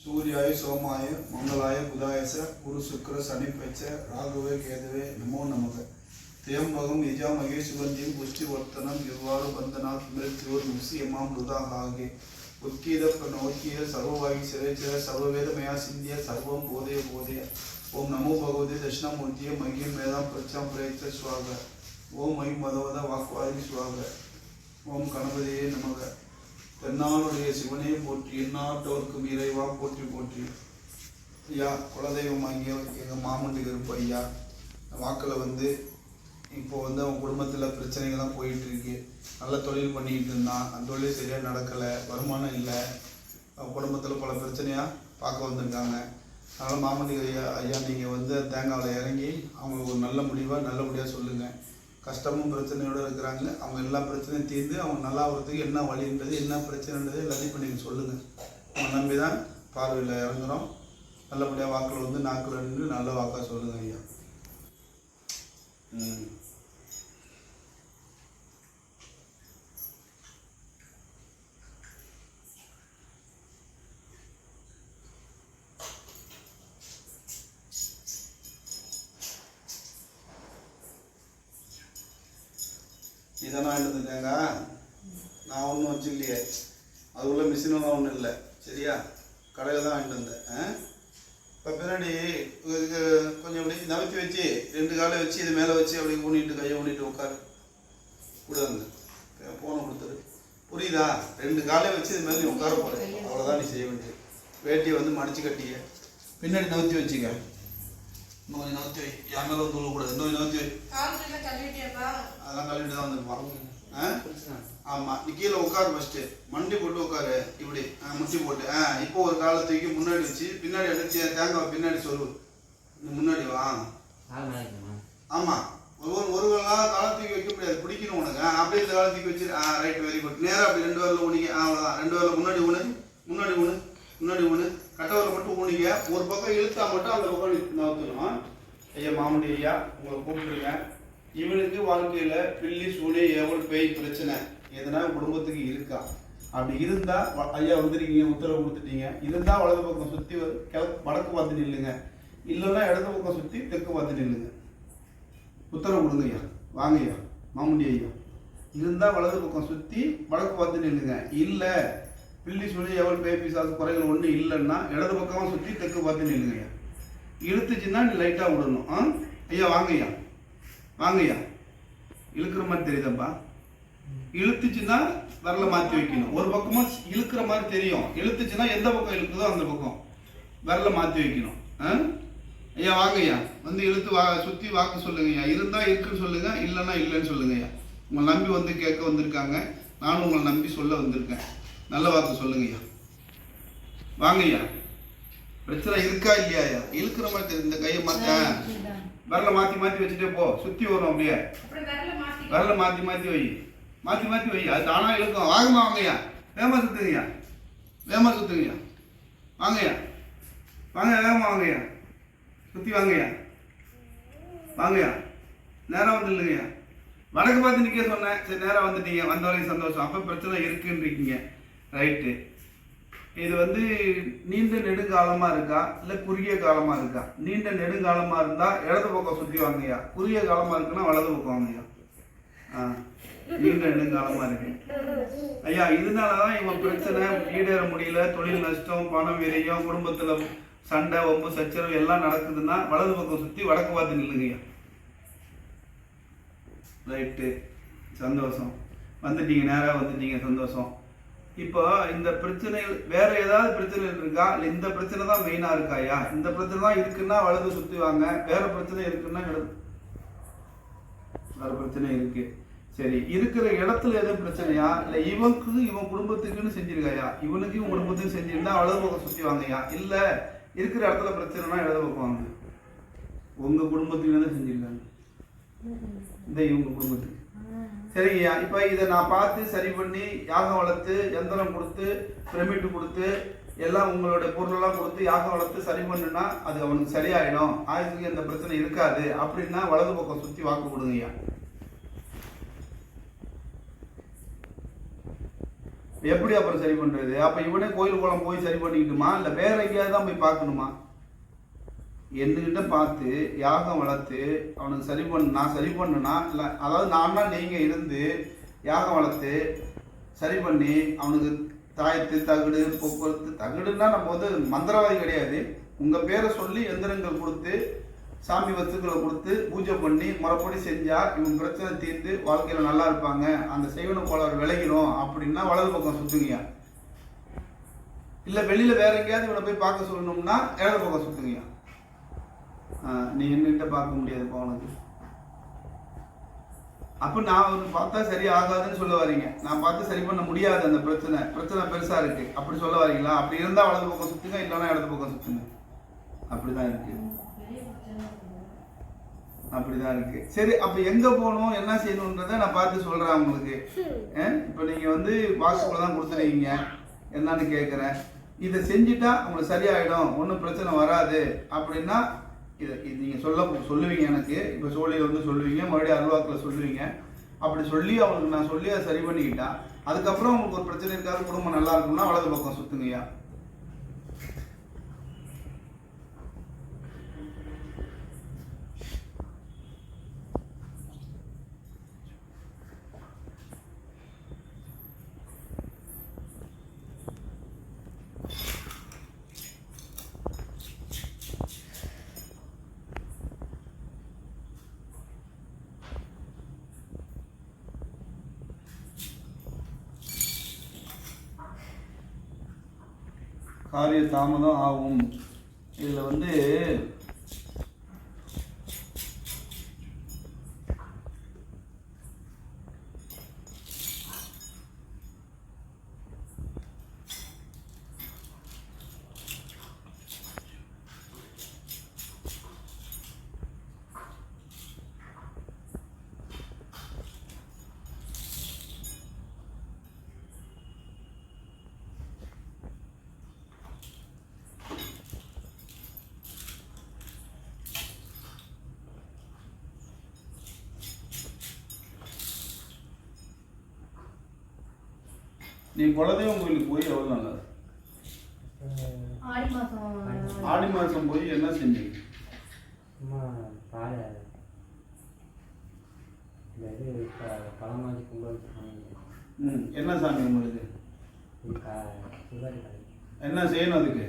सूर्याय सोमाय मंगलाय बुधाय च गुरु शुक्र शनि पच्च राघवे केतवे नमो नमः त्र्यंबकं यजामहे सुगंधिं पुष्टिवर्धनम् इव्वारु बंधनात् मृत्योर् मुक्तियमां मृदाहागे उत्कीद प्रणोकीय सर्ववागि सिरेचर सर्ववेदमया सिंध्य सर्वं बोधय बोधय ओम नमो भगवते दक्षिणामूर्तिये मह्यं मेधां प्रचां प्रयच्छ स्वाहा ओम मयि मदवद वाक्वादि स्वाहा ओम गणपतिये नमः தென்னாளுடைய சிவனே போற்றி எந்நாட்டவர்க்கும் இறைவா போற்றி போற்றி. ஐயா குலதெய்வமாகிய எங்கள் மாமண்டி கருப்பு ஐயா வாக்கில் இப்போ அவன் குடும்பத்தில் பிரச்சனைகள்லாம் போயிட்டு இருக்கு. நல்ல தொழில் பண்ணிக்கிட்டு இருந்தான், அந்த தொழில் சரியாக நடக்கலை, வருமானம் இல்லை, குடும்பத்தில் பல பிரச்சனையாக பார்க்க வந்திருக்காங்க. அதனால் மாமண்டி ஐயா நீங்கள் தேங்காவில் இறங்கி அவங்களுக்கு ஒரு நல்ல முடிவாக நல்லபடியாக சொல்லுங்கள். கஷ்டமும் பிரச்சனையோடு இருக்கிறாங்க, அவங்க எல்லா பிரச்சனையும் தீர்ந்து அவங்க நல்லா வரதுக்கு என்ன வழின்றது என்ன பிரச்சனைன்றது எல்லாத்தையும் இப்போ நீங்கள் சொல்லுங்கள். அவங்க நம்பி தான் பார்வையில் இறங்குறோம். நல்லபடியாக வாக்கில் நாக்கில் நின்று நல்ல வாக்காக சொல்லுங்கள் ஐயா. இதெல்லாம் வாங்கிட்டு வந்துருக்காங்க. நான் ஒன்றும் வச்சு இல்லையே, அது உள்ள மிஷினெல்லாம் ஒன்றும் இல்லை, சரியா? கடையில் தான் வாங்கிட்டு வந்தேன். இப்போ பின்னாடி கொஞ்சம் அப்படி நகர்த்தி வச்சு 2 காலை வச்சு இது மேலே வச்சு அப்படி ஊனிட்டு கையை ஊனிட்டு உட்காரு கூட வந்து போனை கொடுத்துரு. புரியுதா? 2 காலை வச்சு இது மேலே நீ உட்கார போகிறேன், அவ்வளோதான் நீ செய்ய வேண்டியது. வேட்டியை மடிச்சு கட்டிக்க, பின்னாடி நகர்த்தி வச்சுக்க. இன்னும் கொஞ்சம் நகர்த்தி வை, என் மேலே தூளக்கூடாது. இன்னும் கொஞ்சம் நகர்த்தி வை. அதெல்லாம் கழுவிட்டு தான் வந்துருப்பான். ஆமாம், நீ கீழே உட்காரு, ஃபஸ்ட்டு மண்டி போட்டு உட்காரு, இப்படி முட்டி போட்டு. இப்போ ஒரு காலை தூக்கி முன்னாடி வச்சு பின்னாடி அடிச்சு தேங்காய் பின்னாடி சொல்லு, முன்னாடி வா. ஆமாம், ஒரு காலை தூக்கி வைக்க முடியாது, பிடிக்கணும் உனக்கு. அப்படியே இந்த காலை தூக்கி வச்சு ரைட், வெரி குட். நேராக அப்படி 2 வரல ஊனிக்க. அவ்வளோதான், 2 வரல முன்னாடி ஊனு, முன்னாடி ஊனு, முன்னாடி ஊனு. கட்டவரை மட்டும் ஊனிக்க. ஒரு பக்கம் இழுத்தா மட்டும் அந்த பக்கம் நகர்த்தணும். ஐயா மாமண்டி ஐயா உங்களை கூப்பிட்டுருங்க. இவனுக்கு வாழ்க்கையில் பில்லி சூளை ஏவல் பேய் பிரச்சனை எதனா குடும்பத்துக்கு இருக்கா? அப்படி இருந்தால் ஐயா வந்துருக்கீங்க, உத்தரவு கொடுத்துட்டீங்க. இருந்தால் வலது பக்கம் சுற்றி வடக்கு பார்த்து நில்லுங்க, இல்லைன்னா இடது பக்கம் சுற்றி தெற்கு பார்த்து நில்லுங்க. உத்தரவு கொடுங்க ஐயா. வாங்க ஐயா மாமண்டி ஐயா. இருந்தால் வலது பக்கம் சுற்றி வடக்கு பார்த்து நில்லுங்க. இல்லை பில்லி சூளை ஏவல் பேய் பிசாசு குறைகள் ஒன்றும் இல்லைன்னா இடது பக்கமாக சுற்றி தெற்கு பார்த்து நில்லுங்க ஐயா. இழுத்துச்சுன்னா நீ லைட்டாக விடணும். ஐயா வாங்க ஐயா, வாங்க ஐயா. இழுக்கிற மாதிரி தெரியுதாப்பா? இழுத்துச்சுன்னா விரலை மாற்றி வைக்கணும். ஒரு பக்கமாக இழுக்கிற மாதிரி தெரியும், இழுத்துச்சுன்னா எந்த பக்கம் இழுக்குதோ அந்த பக்கம் விரலை மாற்றி வைக்கணும். ஐயா வாங்க ஐயா, இழுத்து சுற்றி வாக்கு சொல்லுங்க ஐயா. இருந்தால் இருக்குன்னு சொல்லுங்க, இல்லைன்னா இல்லைன்னு சொல்லுங்க ஐயா. உங்களை நம்பி கேட்க வந்திருக்காங்க, நானும் உங்களை நம்பி சொல்ல வந்திருக்கேன். நல்ல வாக்கு சொல்லுங்க ஐயா. வாங்க ஐயா. பிரச்சனை இருக்கா இல்லையா ஐயா? இழுக்கிற மாதிரி தெரியும். இந்த கையை விரலை மாற்றி மாற்றி வச்சுட்டே போ, சுற்றி வரும். அப்படியே விரலை மாற்றி மாற்றி வை, மாற்றி மாற்றி வை, அது தானாக இழுக்கும். வாங்கம்மா வாங்கய்யா, வேகமாக சுற்றுங்கய்யா, வேகமாக சுற்றுங்கய்யா. வாங்கய்யா, வாங்க வேகமாக வாங்கய்யா, சுற்றி வாங்கய்யா, வாங்கய்யா. நேராக வந்து இல்லைங்கய்யா. வடக்கு பார்த்து நிற்க சொன்னேன், சரி நேராக வந்துட்டீங்க, வந்த வரைக்கும் சந்தோஷம். அப்போ பிரச்சனை இருக்குன்றீங்க, ரைட்டு. இது நீண்ட நெடுங்காலமாக இருக்கா இல்லை குறுகிய காலமாக இருக்கா? நீண்ட நெடுங்காலமாக இருந்தால் இடது பக்கம் சுற்றி வாங்கய்யா. குறுகிய காலமாக இருக்குன்னா வலது பக்கம் வாங்கய்யா. நீண்ட நெடுங்காலமாக இருக்கு ஐயா. இதனால தான் இவன் பிரச்சனை ஈடேற முடியல, தொழில் நஷ்டம், பணம் விரயம், குடும்பத்தில் சண்டை வம்பு சச்சரவு எல்லாம் நடக்குதுன்னா வலது பக்கம் சுற்றி வடக்கு பார்த்து நில்லுங்கய்யா. ரைட்டு, சந்தோஷம். வந்துட்டீங்க, நேராக வந்துட்டீங்க, சந்தோஷம். இப்போ இந்த பிரச்சனைகள் வேற ஏதாவது பிரச்சனைகள் இருக்கா? இல்லை இந்த பிரச்சனை தான் மெயினாக இருக்காயா? இந்த பிரச்சனை தான் இருக்குன்னா வலது சுற்றி வாங்க, வேற பிரச்சனை இருக்குன்னா இடது. வேற பிரச்சனை இருக்கு, சரி. இருக்கிற இடத்துல எதுவும் பிரச்சனையா? இல்லை இவன் குடும்பத்துக்குன்னு செஞ்சிருக்காயா? இவனுக்கு இவன் குடும்பத்துக்கு செஞ்சிருந்தா வலது பக்கம் சுற்றி வாங்கய்யா. இல்லை இருக்கிற இடத்துல பிரச்சனைனா இடது பக்கம் வாங்க. உங்க குடும்பத்துக்கு தான் செஞ்சிருக்காங்க, இந்த இவங்க குடும்பத்துக்கு. சரிங்கய்யா. இப்போ இதை நான் பார்த்து சரி பண்ணி யாகம் வளர்த்து யந்திரம் கொடுத்து பிரமிட்டு கொடுத்து எல்லாம் உங்களோட பொருளெல்லாம் கொடுத்து யாகம் வளர்த்து சரி பண்ணுனா அது அவனுக்கு சரியாயிடும், ஆயுசுக்கு எந்த பிரச்சனை இருக்காது அப்படின்னா வலது பக்கம் சுற்றி வாக்கு கொடுங்கய்யா. எப்படி அப்புறம் சரி பண்ணுறது? அப்போ இவனே கோயில் குளம் போய் சரி பண்ணிக்கிட்டுமா, இல்லை வேற எங்கேயாவது தான் போய் பார்க்கணுமா? என்கிட்ட பார்த்து யாகம் வளர்த்து அவனுக்கு நான் சரி பண்ணுனா இல்லை, அதாவது நான்னா நீங்கள் இருந்து யாகம் வளர்த்து சரி பண்ணி அவனுக்கு தாயத்து தகுடு போக்குவரத்து, தகுடுன்னா நம்ம வந்து மந்திரவாதி கிடையாது. உங்கள் பேரை சொல்லி எந்திரங்கள் கொடுத்து சாமி வஸ்துக்களை கொடுத்து பூஜை பண்ணி முறைப்படி செஞ்சால் இவங்க பிரச்சனை தீர்ந்து வாழ்க்கையில் நல்லா இருப்பாங்க, அந்த செய்வன கோளாறு விளைகிறோம் அப்படின்னா வலது பக்கம் சுற்றுங்கய்யா. இல்லை வெளியில் வேற எங்கேயாவது இவனை போய் பார்க்க சொல்லணும்னா இடது பக்கம் சுற்றுங்கய்யா. நீ என்கிட்ட பார்க்க முடியாதுப்பா உனக்கு. அப்போ நான் வந்து பார்த்தா சரி ஆகாதுன்னு சொல்ல வரீங்க. நான் பார்த்து சரி பண்ண முடியாது, அந்த பிரச்சனை பெருசாக இருக்குது அப்படி சொல்ல வரீங்களா? அப்படி இருந்தால் வலது பக்கம் சுற்றுங்க, இல்லைன்னா இடது பக்கம் சுற்றுங்க. அப்படிதான் இருக்கு. சரி, அப்போ எங்கே போகணும் என்ன செய்யணுன்றதை நான் பார்த்து சொல்கிறேன் உங்களுக்கு. இப்போ நீங்கள் வந்து பாக்ஸுக்குள்ள தான் கொடுத்துருக்கீங்க, என்னன்னு கேட்குறேன். இதை செஞ்சுட்டா உங்களுக்கு சரியாயிடும், ஒன்றும் பிரச்சனை வராது அப்படின்னா இது நீங்கள் சொல்லுவீங்க எனக்கு. இப்போ சோழியில் வந்து சொல்லுவீங்க, மறுபடியும் அருள்வாக்கில் சொல்லுவீங்க. அப்படி சொல்லி அவங்களுக்கு நான் சொல்லி அதை சரி பண்ணிக்கிட்டா அதுக்கப்புறம் உங்களுக்கு ஒரு பிரச்சனை இருக்காது, குடும்பம் நல்லா இருக்கும்னா வலது பக்கம் சுற்றுங்கய்யா. காரிய தாமதம் ஆகும். இதில் வந்து நீ குலதெய்வம் கோயிலுக்கு போய் எவ்வளோ நல்லது? ஆடி மாதம் போய் என்ன செஞ்சீங்க? என்ன சாமி உங்களுக்கு? என்ன செய்யணும்? அதுக்கு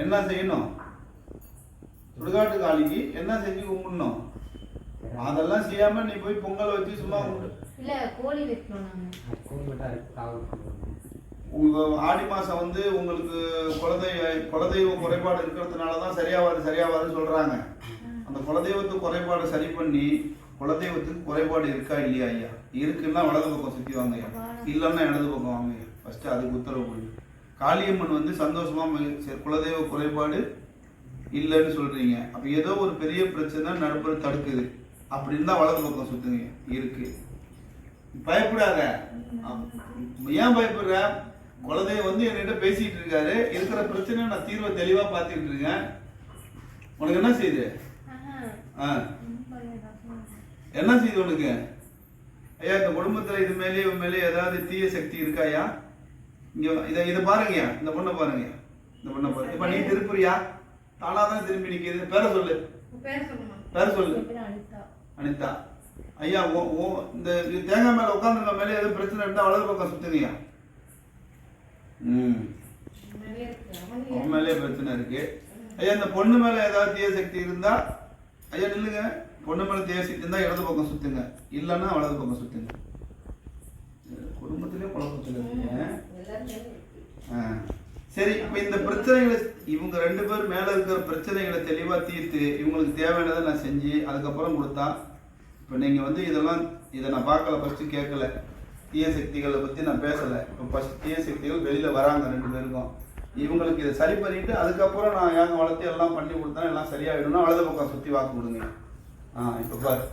என்ன செய்யணும்? சுடுகாட்டு காளிக்கு என்ன செஞ்சு கும்பிடணும்? அதெல்லாம் செய்யாம நீ போய் பொங்கல் வச்சு சும்மா கும்பிடு. உங்க ஆடி மாசம் வந்து உங்களுக்கு குலதெய்வ குறைபாடு இருக்கிறதுனாலதான் சரியாவாதுன்னு சொல்றாங்க. அந்த குலதெய்வத்துக்கு குறைபாடு சரி பண்ணி குலதெய்வத்துக்கு குறைபாடு இருக்கா இல்லையா ஐயா? இருக்குன்னா வலது பக்கம் சுத்தி வாங்க ஐயா, இல்லைன்னா இடது பக்கம் வாங்க ஐயா. ஃபர்ஸ்ட் அதுக்கு உத்தரவு கொடுங்க. காளியம்மன் வந்து சந்தோஷமா குலதெய்வ குறைபாடு இல்லைன்னு சொல்றீங்க. அப்ப ஏதோ ஒரு பெரிய பிரச்சனை நடுப்புற தடுக்குது அப்படின்னு தான் வலது பக்கம் சுத்துங்க. இருக்கு, பயப்படாத. ஏன் பயப்படுற? குலதெய்வம் வந்து என்கிட்ட பேசிட்டு இருக்காரு, இருக்கிற பிரச்சனை நான் தீர்வை தெளிவா பார்த்துட்டு இருக்கேன். உனக்கு என்ன செய்யுது? என்ன செய்யுது உனக்கு? ஐயா, இந்த குடும்பத்துல இது மேலே ஏதாவது தீய சக்தி இருக்காயா? இங்க இதை பாருங்கய்யா, இந்த பொண்ணை பாருங்க. இப்ப நீ திருப்புறியா? தானாதான் திரும்பி நிக்குது. பேர சொல்லு. அனிதா. ஐயா, இந்த தேங்காய் மேல உட்காந்துருக்க மேலே ஏதோ பிரச்சனை இருந்தா வலது பக்கம் சுத்துங்கய்யா. அவன் மேலே பிரச்சனை இருக்கு. ஐயா, இந்த பொண்ணு மேல ஏதாவது தீய சக்தி இருந்தா ஐயா நில்லுங்க. பொண்ணு மேல தீய சக்தி இருந்தா இடது பக்கம் சுத்துங்க, இல்லைன்னா வலது பக்கம் சுத்துங்க. குடும்பத்திலே குழப்பத்தில் இருக்கீங்க. சரி, இப்ப இந்த பிரச்சனைகளை இவங்க 2 பேர் மேல இருக்கிற பிரச்சனைகளை தெளிவா தீர்த்து இவங்களுக்கு தேவையானதை நான் செஞ்சு அதுக்கப்புறம் கொடுத்தா, இப்ப நீங்க வந்து இதை நான் பார்க்கல, ஃபர்ஸ்ட் கேட்கல, தீய சக்திகளை பத்தி நான் பேசல. இப்போ ஃபர்ஸ்ட் தீய சக்திகள் வெளியில வராங்க 2 பேருக்கும். இவங்களுக்கு இதை சரி பண்ணிட்டு அதுக்கப்புறம் நான் யாகம் வளர்த்து எல்லாம் பண்ணி கொடுத்தா எல்லாம் சரியாயிடும்னா வலது பக்கம் சுத்தி வாக்கு கொடுங்க. இப்ப பாரு,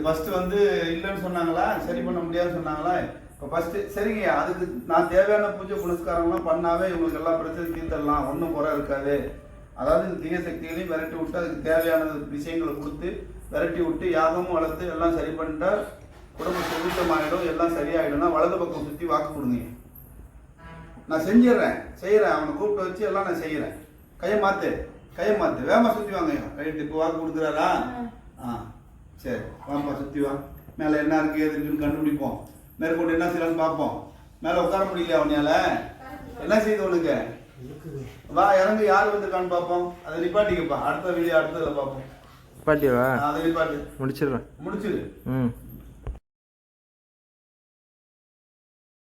ஃபர்ஸ்ட் வந்து இல்லைன்னு சொன்னாங்களா, சரி பண்ண முடியாதுன்னு சொன்னாங்களா? இப்போ ஃபர்ஸ்ட் சரிங்க, அதுக்கு நான் தேவையான பூஜை புனஸ்காரங்களாம் பண்ணாவே இவங்களுக்கு எல்லா பிரச்சனையும் தீர்த்தரலாம், ஒன்றும் குறை இருக்காது. அதாவது இந்த தீய சக்திகளையும் விரட்டி விட்டு அதுக்கு தேவையான விஷயங்களை கொடுத்து விரட்டி விட்டு யாகமும் வளர்த்து எல்லாம் சரி பண்ணிட்டா உடம்பு சுத்தமாயிடும், எல்லாம் சரியாயிடும்னா வலது பக்கம் சுற்றி வாக்கு கொடுங்க. நான் செய்கிறேன். அவனை கூப்பிட்டு வச்சு எல்லாம் நான் செய்கிறேன். கையை மாற்று, வேகமாக சுற்றி வாங்க. ரைட்டு, இப்போ வாக்கு கொடுக்குறாரா? சரி, வாப்பா சுற்றி வா. மேலே என்ன இருக்குது எது இருக்குன்னு கண்டுபிடிப்போம். மேற்கொண்டு என்ன செய்யலான்னு பார்ப்போம். மேலே உட்கார முடியல அவனால, என்ன செய்யுது உனக்கு? வா இறங்கு, யார் வந்துருக்கான்னு பார்ப்போம். அதை நிப்பாட்டிக்கப்பா. அடுத்த வீடியோ அடுத்ததில் பார்ப்போம். நிப்பாட்டிவா? அதை நிப்பாட்டு. முடிச்சிடு. ம்.